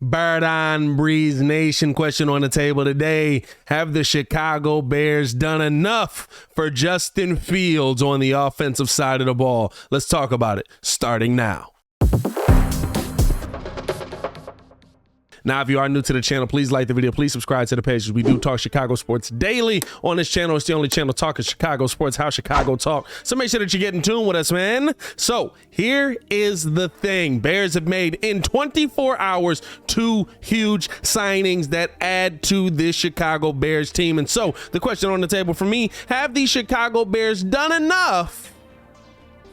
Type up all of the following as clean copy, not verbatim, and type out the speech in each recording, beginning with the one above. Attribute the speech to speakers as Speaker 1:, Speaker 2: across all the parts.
Speaker 1: Bird on Breeze Nation, question on the table today. Have the Chicago Bears done enough for Justin Fields on the offensive side of the ball? Let's talk about it, starting now. Now, if you are new to the channel, please like the video. Please subscribe to the page. We do talk Chicago sports daily on this channel. It's the only channel talking Chicago sports, how Chicago talk. So make sure that you get in tune with us, man. So here is the thing. Bears have made in 24 hours 2 huge signings that add to this Chicago Bears team. And so the question on the table for me, have the Chicago Bears done enough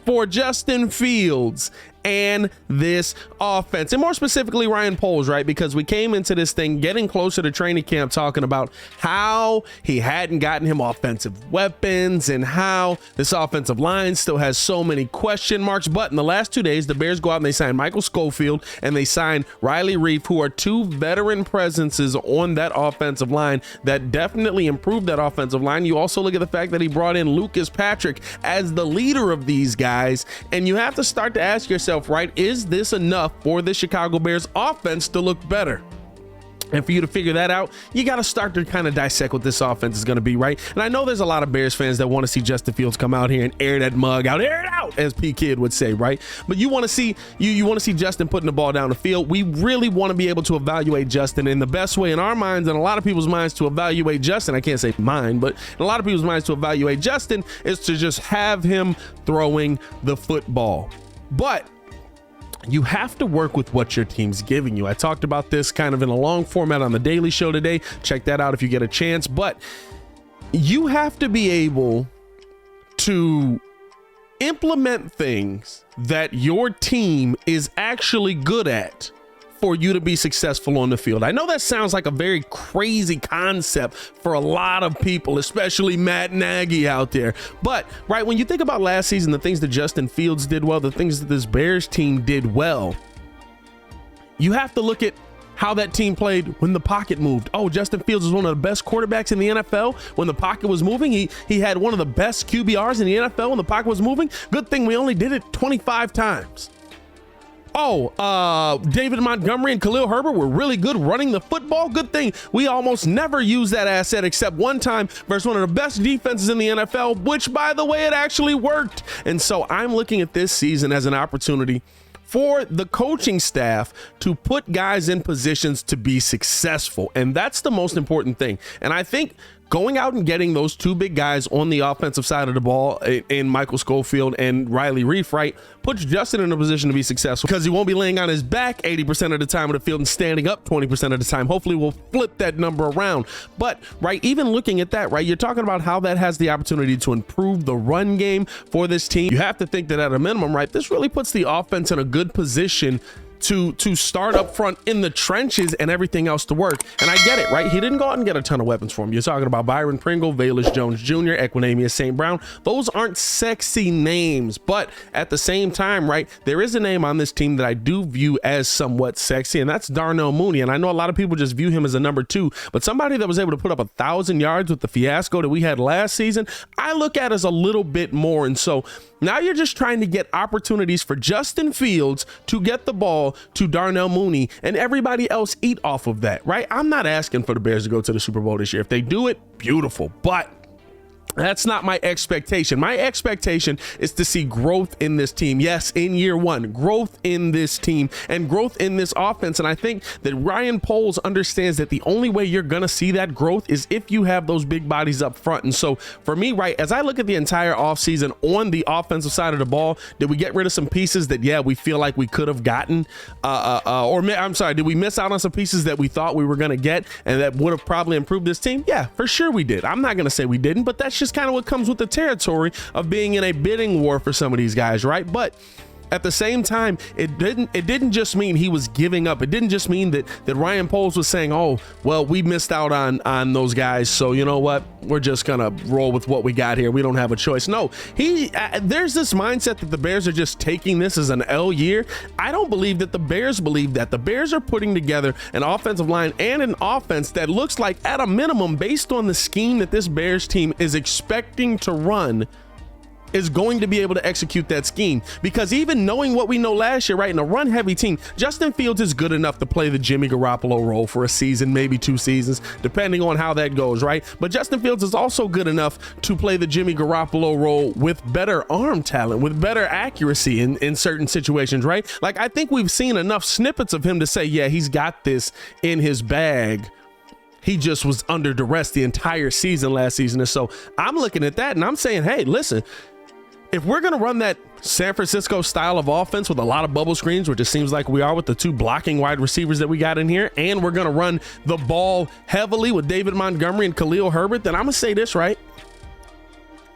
Speaker 1: for Justin Fields and this offense, and more specifically Ryan Poles, right? Because we came into this thing getting closer to training camp talking about how he hadn't gotten him offensive weapons and how this offensive line still has so many question marks. But in the last 2 days, the Bears go out and they sign Michael Schofield and they sign Riley Reiff, who are 2 veteran presences on that offensive line that definitely improved that offensive line. You also look at the fact that he brought in Lucas Patrick as the leader of these guys, and you have to start to ask yourself, right, is this enough for the Chicago Bears offense to look better? And for you to figure that out, you got to start to kind of dissect what this offense is going to be, right? And I know there's a lot of Bears fans that want to see Justin Fields come out here and air that mug out, air it out, as P Kid would say, right? But you want to see you want to see Justin putting the ball down the field. We really want to be able to evaluate Justin in the best way in our minds and a lot of people's minds to evaluate Justin. I can't say mine, but in a lot of people's minds to evaluate Justin is to just have him throwing the football. But you have to work with what your team's giving you. I talked about this kind of in a long format on the Daily Show today. Check that out if you get a chance. But you have to be able to implement things that your team is actually good at for you to be successful on the field. I know that sounds like a very crazy concept for a lot of people, especially Matt Nagy out there. But right, when you think about last season, the things that Justin Fields did well, the things that this Bears team did well, you have to look at how that team played when the pocket moved. Oh, Justin Fields was one of the best quarterbacks in the NFL when the pocket was moving. He had one of the best QBRs in the NFL when the pocket was moving. Good thing we only did it 25 times. Oh, David Montgomery and Khalil Herbert were really good running the football. Good thing we almost never use that asset except one time versus one of the best defenses in the NFL, which, by the way, it actually worked. And so I'm looking at this season as an opportunity for the coaching staff to put guys in positions to be successful. And that's the most important thing. And I think going out and getting those 2 big guys on the offensive side of the ball in Michael Schofield and Riley Reiff, right, puts Justin in a position to be successful because he won't be laying on his back 80% of the time of the field and standing up 20% of the time. Hopefully we'll flip that number around. But right, even looking at that, right, you're talking about how that has the opportunity to improve the run game for this team. You have to think that at a minimum, right, this really puts the offense in a good position to start up front in the trenches and everything else to work. And I get it, right? He didn't go out and get a ton of weapons for him. You're talking about Byron Pringle, Velus Jones Jr., Equanimeous St. Brown. Those aren't sexy names, but at the same time, right, there is a name on this team that I do view as somewhat sexy, and that's Darnell Mooney. And I know a lot of people just view him as a number 2, but somebody that was able to put up 1,000 yards with the fiasco that we had last season, I look at as a little bit more. And so now you're just trying to get opportunities for Justin Fields to get the ball to Darnell Mooney and everybody else eat off of that, right? I'm not asking for the Bears to go to the Super Bowl this year. If they do it, beautiful. But that's not my expectation. My expectation is to see growth in this team. Yes, in year 1, growth in this team and growth in this offense. And I think that Ryan Poles understands that the only way you're going to see that growth is if you have those big bodies up front. And so for me, right, as I look at the entire offseason on the offensive side of the ball, did we get rid of some pieces that, yeah, we feel like we could have gotten? Did we miss out on some pieces that we thought we were going to get and that would have probably improved this team? Yeah, for sure we did. I'm not going to say we didn't, but that's just kind of what comes with the territory of being in a bidding war for some of these guys, right? But at the same time, it didn't just mean he was giving up. It didn't just mean that Ryan Poles was saying, oh, well, we missed out on those guys, so you know what, we're just gonna roll with what we got here. We don't have a choice. No, there's this mindset that the Bears are just taking this as an L year. I don't believe that the Bears believe that. The Bears are putting together an offensive line and an offense that looks like, at a minimum, based on the scheme that this Bears team is expecting to run, is going to be able to execute that scheme, because even knowing what we know last year, right, in a run heavy team, Justin Fields is good enough to play the Jimmy Garoppolo role for a season, maybe 2 seasons, depending on how that goes, right? But Justin Fields is also good enough to play the Jimmy Garoppolo role with better arm talent, with better accuracy in certain situations, right? Like, I think we've seen enough snippets of him to say, yeah, he's got this in his bag. He just was under duress the entire season last season. And so I'm looking at that and I'm saying, hey, listen, if we're going to run that San Francisco style of offense with a lot of bubble screens, which it seems like we are with the 2 blocking wide receivers that we got in here, and we're going to run the ball heavily with David Montgomery and Khalil Herbert, then I'm going to say this, right?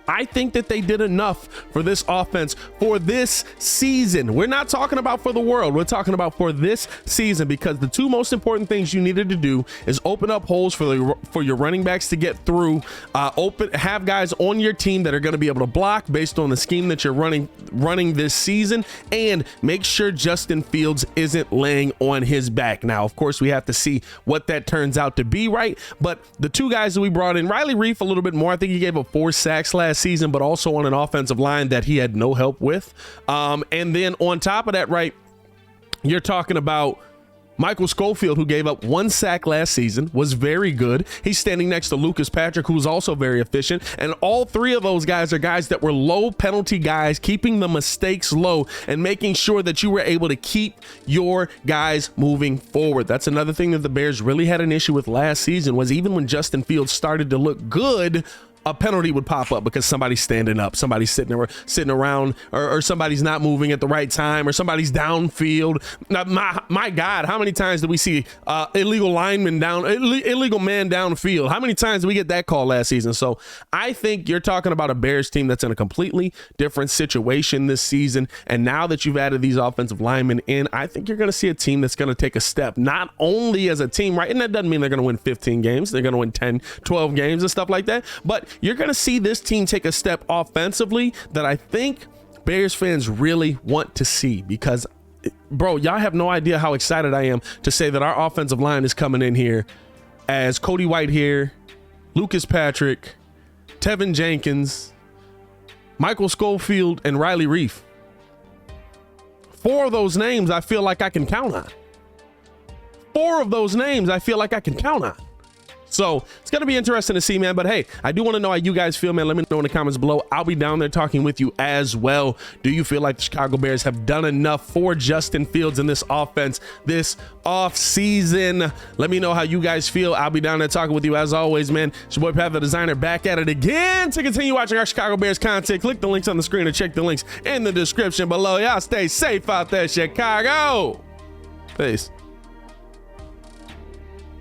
Speaker 1: I think that they did enough for this offense for this season. We're not talking about for the world. We're talking about for this season, because the 2 most important things you needed to do is open up holes for your running backs to get through, have guys on your team that are going to be able to block based on the scheme that you're running this season, and make sure Justin Fields isn't laying on his back. Now, of course, we have to see what that turns out to be, right? But the 2 guys that we brought in, Riley Reif a little bit more. I think he gave up 4 sacks last season, but also on an offensive line that he had no help with. And then on top of that, right, you're talking about Michael Schofield, who gave up 1 sack last season, was very good. He's standing next to Lucas Patrick, who's also very efficient. And all 3 of those guys are guys that were low penalty guys, keeping the mistakes low and making sure that you were able to keep your guys moving forward. That's another thing that the Bears really had an issue with last season, was even when Justin Fields started to look good, a penalty would pop up because somebody's standing up, somebody's sitting around, or somebody's not moving at the right time, or somebody's downfield. Now, my God, how many times do we see illegal man downfield? How many times did we get that call last season? So I think you're talking about a Bears team that's in a completely different situation this season. And now that you've added these offensive linemen in, I think you're going to see a team that's going to take a step, not only as a team, right? And that doesn't mean they're going to win 15 games. They're going to win 10, 12 games and stuff like that. But you're going to see this team take a step offensively that I think Bears fans really want to see, because, bro, y'all have no idea how excited I am to say that our offensive line is coming in here as Cody Whitehair, Lucas Patrick, Tevin Jenkins, Michael Schofield, and Riley Reif. 4 of those names I feel like I can count on. 4 of those names I feel like I can count on. So it's going to be interesting to see, man. But hey, I do want to know how you guys feel, man. Let me know in the comments below. I'll be down there talking with you as well. Do you feel like the Chicago Bears have done enough for Justin Fields in this offense this off season? Let me know how you guys feel. I'll be down there talking with you as always, man. It's your boy Pat the Designer, back at it again to continue watching our Chicago Bears content. Click the links on the screen or check the links in the description below. Y'all stay safe out there, Chicago. Peace.